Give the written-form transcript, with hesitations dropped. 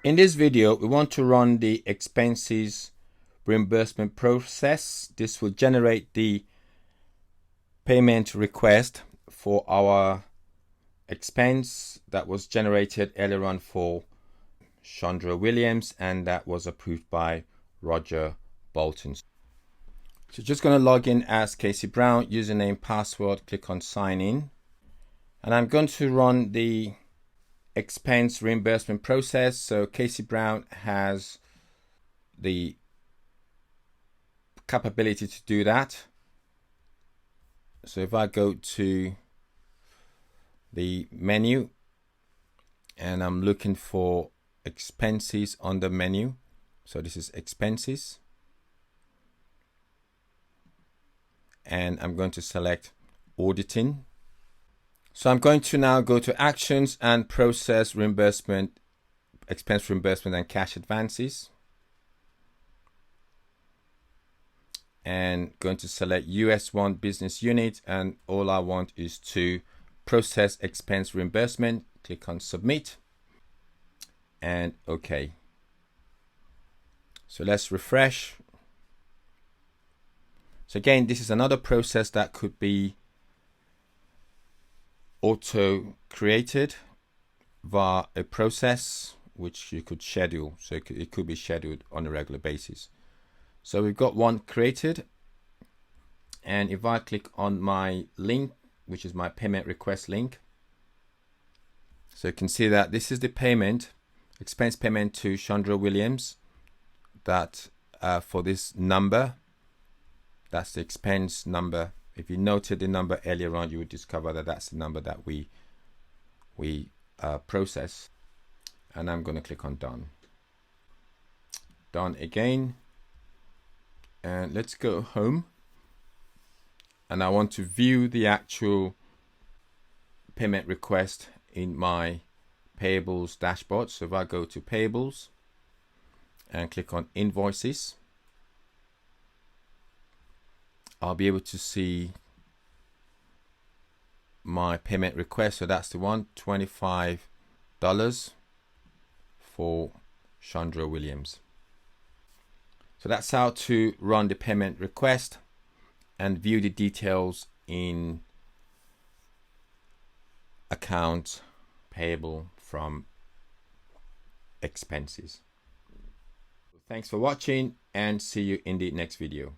In this video, we want to run the expenses reimbursement process. This will generate the payment request for our expense that was generated earlier on for Chandra Williams, and that was approved by Roger Bolton. So just going to log in as Casey Brown, username, password, click on sign in, and I'm going to run the expense reimbursement process. So Casey Brown has the capability to do that. So if I go to the menu and I'm looking for expenses on the menu, so this is expenses, and I'm going to select auditing. So I'm going to now go to actions and process reimbursement, expense reimbursement and cash advances, and going to select US1 business unit, and all I want is to process expense reimbursement. Click on submit and OK. So let's refresh. So again, this is another process that could be auto created via a process which you could schedule. So it could be scheduled on a regular basis. So we've got one created, and if I click on my link, which is my payment request link, so you can see that this is the payment, expense payment to Chandra Williams, that for this number, that's the expense number. If you noted the number earlier on, you would discover that that's the number that we process. And I'm going to click on done. Done again. And let's go home. And I want to view the actual payment request in my payables dashboard. So if I go to payables and click on invoices, I'll be able to see my payment request. So that's the one, $25 for Chandra Williams. So that's how to run the payment request and view the details in account payable from expenses. Thanks for watching, and see you in the next video.